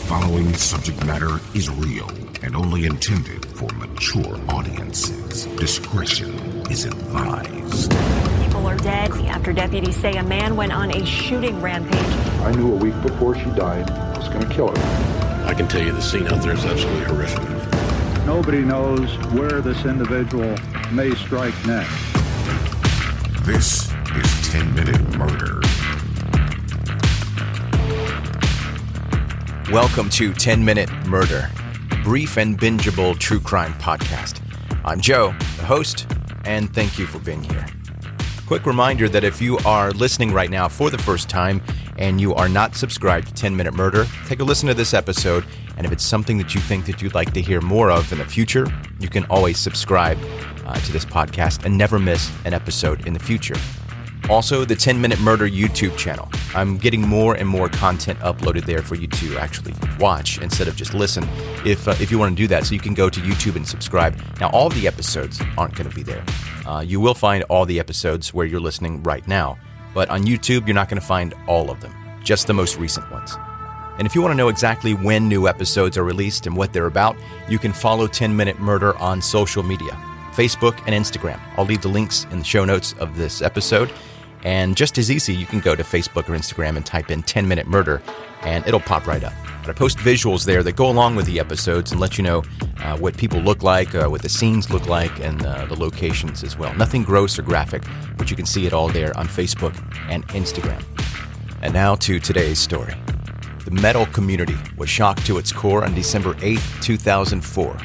following subject matter is real and only intended for mature audiences. Discretion is advised. People are dead after deputies say a man went on a shooting rampage. I knew a week before she died I was going to kill her. I can tell you the scene out there is absolutely horrific. Nobody knows where this individual may strike next. This is 10-Minute Murder. Welcome to 10-Minute Murder, a brief and bingeable true crime podcast. I'm Joe, the host, and thank you for being here. Quick reminder that if you are listening right now for the first time and you are not subscribed to 10-Minute Murder, take a listen to this episode, and if it's something that you think that you'd like to hear more of in the future, you can always subscribe to this podcast and never miss an episode in the future. Also, the 10-Minute Murder YouTube channel. I'm getting more and more content uploaded there for you to actually watch instead of just listen if you want to do that. So you can go to YouTube and subscribe. Now, all the episodes aren't going to be there. You will find all the episodes where you're listening right now. But on YouTube, you're not going to find all of them, just the most recent ones. And if you want to know exactly when new episodes are released and what they're about, you can follow 10-Minute Murder on social media, Facebook and Instagram. I'll leave the links in the show notes of this episode. And just as easy, you can go to Facebook or Instagram and type in 10-Minute Murder, and it'll pop right up. But I post visuals there that go along with the episodes and let you know what people look like, what the scenes look like, and the locations as well. Nothing gross or graphic, but you can see it all there on Facebook and Instagram. And now to today's story. The metal community was shocked to its core on December 8th, 2004.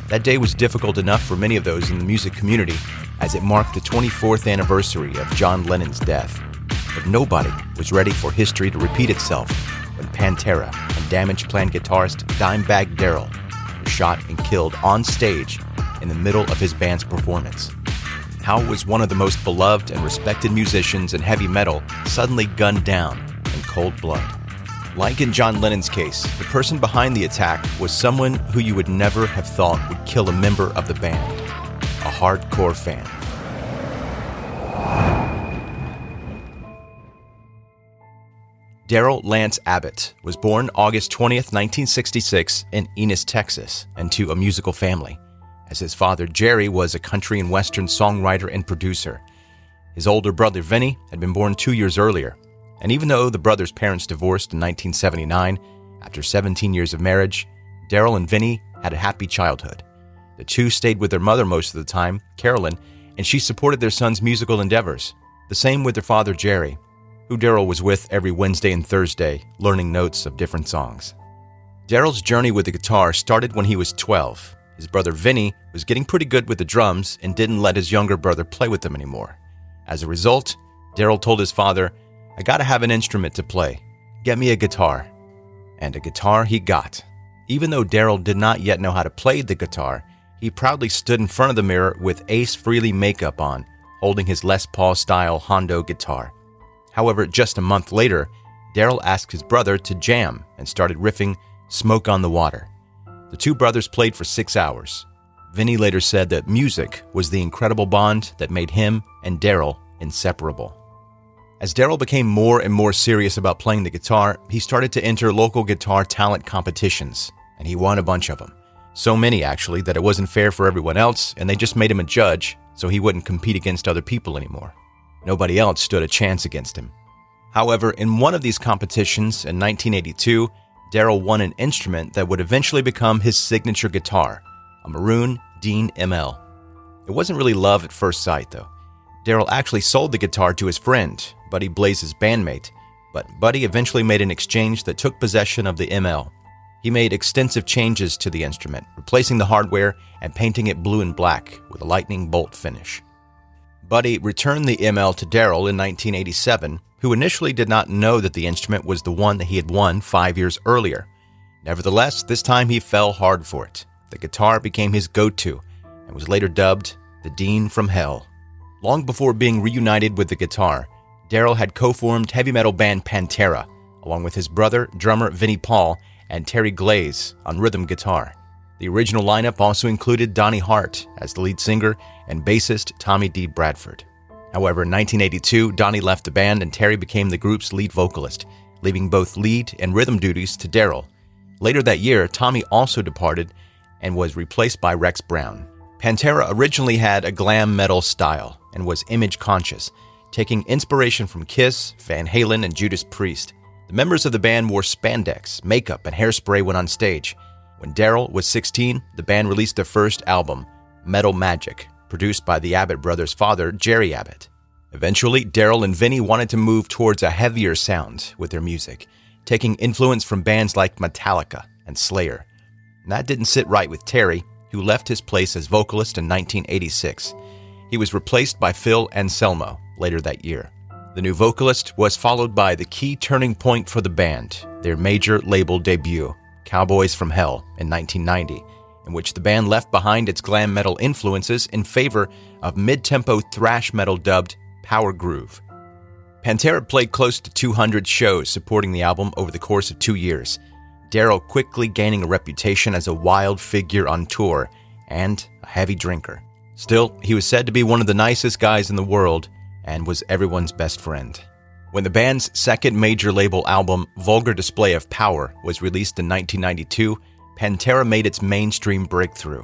That day was difficult enough for many of those in the music community as it marked the 24th anniversary of John Lennon's death. But nobody was ready for history to repeat itself when Pantera and Damageplan guitarist Dimebag Darrell was shot and killed on stage in the middle of his band's performance. How was one of the most beloved and respected musicians in heavy metal suddenly gunned down in cold blood? Like in John Lennon's case, the person behind the attack was someone who you would never have thought would kill a member of the band, a hardcore fan. Darrell Lance Abbott was born August 20th, 1966 in Ennis, Texas, into a musical family, as his father Jerry was a country and western songwriter and producer. His older brother Vinny had been born 2 years earlier, and even though the brother's parents divorced in 1979, after 17 years of marriage, Darrell and Vinny had a happy childhood. The two stayed with their mother most of the time, Carolyn, and she supported their son's musical endeavors. The same with their father Jerry, who Darrell was with every Wednesday and Thursday, learning notes of different songs. Darrell's journey with the guitar started when he was 12. His brother Vinny was getting pretty good with the drums and didn't let his younger brother play with them anymore. As a result, Darrell told his father, "I gotta have an instrument to play. Get me a guitar." And a guitar he got. Even though Darrell did not yet know how to play the guitar, he proudly stood in front of the mirror with Ace Frehley makeup on, holding his Les Paul-style Hondo guitar. However, just a month later, Darrell asked his brother to jam and started riffing Smoke on the Water. The two brothers played for 6 hours. Vinny later said that music was the incredible bond that made him and Darrell inseparable. As Darrell became more and more serious about playing the guitar, he started to enter local guitar talent competitions, and he won a bunch of them. So many, actually, that it wasn't fair for everyone else, and they just made him a judge so he wouldn't compete against other people anymore. Nobody else stood a chance against him. However, in one of these competitions in 1982, Darrell won an instrument that would eventually become his signature guitar, a maroon Dean ML. It wasn't really love at first sight, though. Darrell actually sold the guitar to his friend, Buddy Blaze's bandmate, but Buddy eventually made an exchange that took possession of the ML. He made extensive changes to the instrument, replacing the hardware and painting it blue and black with a lightning bolt finish. Buddy returned the ML to Darrell in 1987, who initially did not know that the instrument was the one that he had won 5 years earlier. Nevertheless, this time he fell hard for it. The guitar became his go-to and was later dubbed the Dean from Hell. Long before being reunited with the guitar, Darrell had co-formed heavy metal band Pantera, along with his brother, drummer Vinnie Paul, and Terry Glaze on rhythm guitar. The original lineup also included Donnie Hart as the lead singer and bassist Tommy D. Bradford. However, in 1982, Donnie left the band and Terry became the group's lead vocalist, leaving both lead and rhythm duties to Darrell. Later that year, Tommy also departed and was replaced by Rex Brown. Pantera originally had a glam metal style and was image-conscious, taking inspiration from Kiss, Van Halen, and Judas Priest. The members of the band wore spandex, makeup, and hairspray when on stage. When Darrell was 16, the band released their first album, Metal Magic, produced by the Abbott brothers' father, Jerry Abbott. Eventually, Darrell and Vinnie wanted to move towards a heavier sound with their music, taking influence from bands like Metallica and Slayer. And that didn't sit right with Terry, who left his place as vocalist in 1986. He was replaced by Phil Anselmo later that year. The new vocalist was followed by the key turning point for the band, their major label debut, Cowboys from Hell, in 1990, in which the band left behind its glam metal influences in favor of mid-tempo thrash metal dubbed Power Groove. Pantera played close to 200 shows supporting the album over the course of 2 years, Darrell quickly gaining a reputation as a wild figure on tour and a heavy drinker. Still, he was said to be one of the nicest guys in the world and was everyone's best friend. When the band's second major label album, Vulgar Display of Power, was released in 1992, Pantera made its mainstream breakthrough.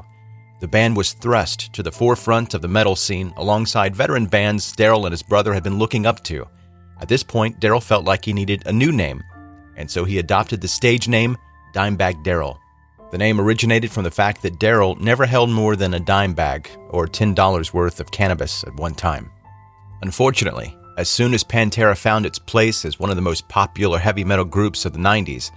The band was thrust to the forefront of the metal scene alongside veteran bands Darrell and his brother had been looking up to. At this point, Darrell felt like he needed a new name, and so he adopted the stage name Dimebag Darrell. The name originated from the fact that Darrell never held more than a dime bag, or $10 worth of cannabis at one time. Unfortunately, as soon as Pantera found its place as one of the most popular heavy metal groups of the 90s,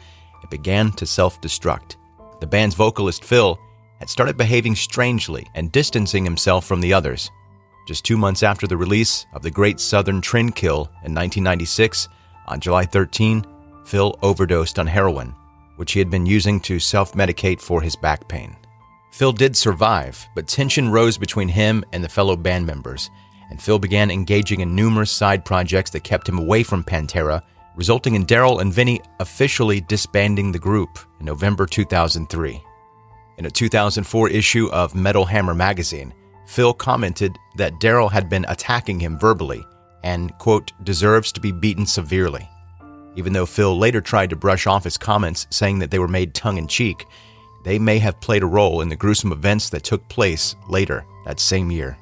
it began to self-destruct. The band's vocalist Phil had started behaving strangely and distancing himself from the others. Just 2 months after the release of the Great Southern Trendkill in 1996, on July 13, Phil overdosed on heroin, which he had been using to self-medicate for his back pain. Phil did survive, but tension rose between him and the fellow band members, and Phil began engaging in numerous side projects that kept him away from Pantera, resulting in Darrell and Vinnie officially disbanding the group in November 2003. In a 2004 issue of Metal Hammer magazine, Phil commented that Darrell had been attacking him verbally and, quote, deserves to be beaten severely. Even though Phil later tried to brush off his comments, saying that they were made tongue-in-cheek, they may have played a role in the gruesome events that took place later that same year.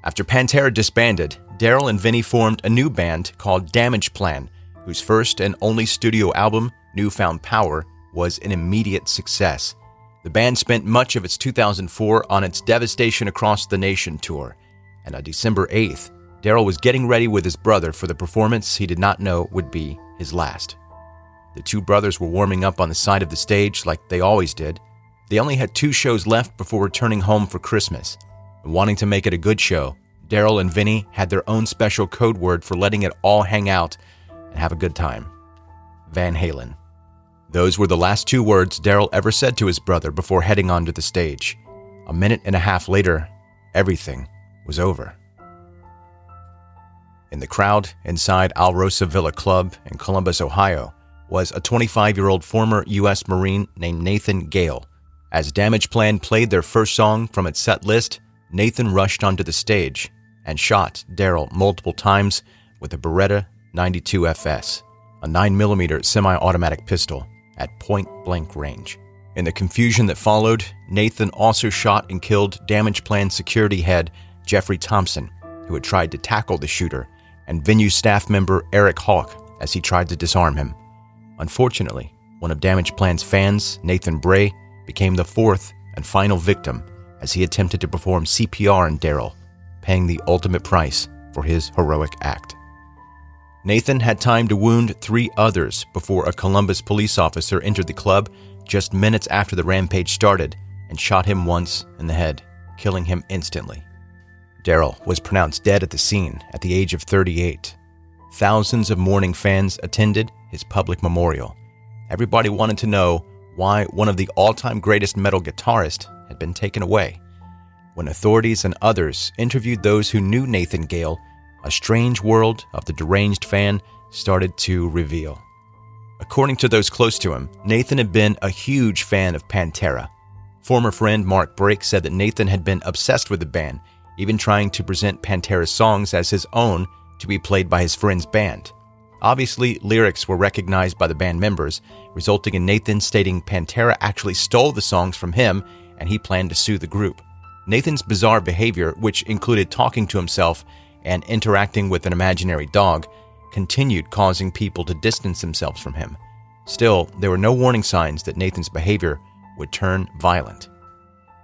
After Pantera disbanded, Darrell and Vinnie formed a new band called Damageplan, whose first and only studio album, Newfound Power, was an immediate success. The band spent much of its 2004 on its Devastation Across the Nation tour, and on December 8th, Darrell was getting ready with his brother for the performance he did not know would be his last. The two brothers were warming up on the side of the stage like they always did. They only had 2 shows left before returning home for Christmas. And wanting to make it a good show, Darrell and Vinnie had their own special code word for letting it all hang out and have a good time: Van Halen. Those were the last 2 words Darrell ever said to his brother before heading onto the stage. A minute and a half later, everything was over. In the crowd inside Alrosa Villa Club in Columbus, Ohio, was a 25-year-old former U.S. Marine named Nathan Gale. As Damageplan played their first song from its set list, Nathan rushed onto the stage and shot Darrell multiple times with a Beretta 92 FS, a 9mm semi-automatic pistol, at point-blank range. In the confusion that followed, Nathan also shot and killed Damageplan security head Jeffrey Thompson, who had tried to tackle the shooter, and venue staff member Eric Hawk as he tried to disarm him. Unfortunately, one of Damageplan's fans, Nathan Bray, became the 4th and final victim as he attempted to perform CPR on Darrell, paying the ultimate price for his heroic act. Nathan had time to wound 3 others before a Columbus police officer entered the club just minutes after the rampage started and shot him once in the head, killing him instantly. Darrell was pronounced dead at the scene at the age of 38. Thousands of mourning fans attended his public memorial. Everybody wanted to know why one of the all-time greatest metal guitarists had been taken away. When authorities and others interviewed those who knew Nathan Gale, a strange world of the deranged fan started to reveal. According to those close to him, Nathan had been a huge fan of Pantera. Former friend Mark Brake said that Nathan had been obsessed with the band, even trying to present Pantera's songs as his own to be played by his friend's band. Obviously, lyrics were recognized by the band members, resulting in Nathan stating Pantera actually stole the songs from him and he planned to sue the group. Nathan's bizarre behavior, which included talking to himself and interacting with an imaginary dog, continued causing people to distance themselves from him. Still, there were no warning signs that Nathan's behavior would turn violent.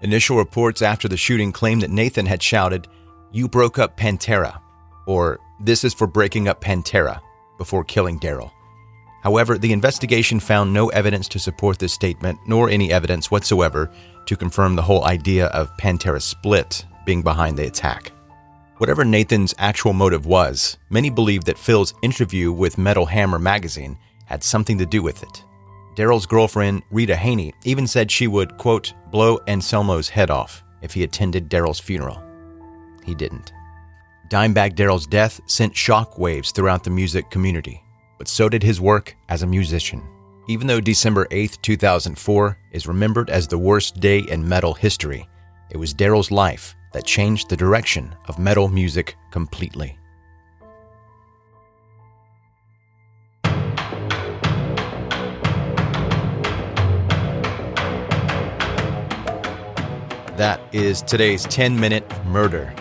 Initial reports after the shooting claimed that Nathan had shouted, "You broke up Pantera," or "This is for breaking up Pantera," before killing Darrell. However, the investigation found no evidence to support this statement, nor any evidence whatsoever to confirm the whole idea of Pantera Split being behind the attack. Whatever Nathan's actual motive was, many believe that Phil's interview with Metal Hammer magazine had something to do with it. Darrell's girlfriend, Rita Haney, even said she would, quote, blow Anselmo's head off if he attended Darrell's funeral. He didn't. Dimebag Darrell's death sent shockwaves throughout the music community, but so did his work as a musician. Even though December 8, 2004 is remembered as the worst day in metal history, it was Darrell's life that changed the direction of metal music completely. That is today's 10-minute murder.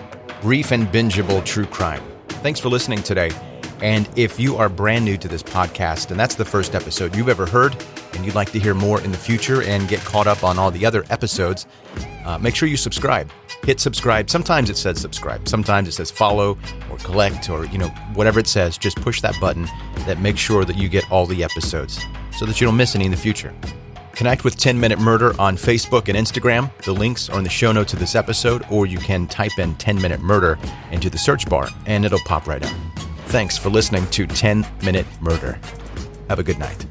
Brief and bingeable true crime. Thanks for listening today. And if you are brand new to this podcast, and that's the first episode you've ever heard, and you'd like to hear more in the future and get caught up on all the other episodes, make sure you subscribe. Hit subscribe. Sometimes it says subscribe. Sometimes it says follow or collect or, whatever it says. Just push that button that makes sure that you get all the episodes so that you don't miss any in the future. Connect with 10-Minute Murder on Facebook and Instagram. The links are in the show notes of this episode, or you can type in 10-Minute Murder into the search bar and it'll pop right up. Thanks for listening to 10-Minute Murder. Have a good night.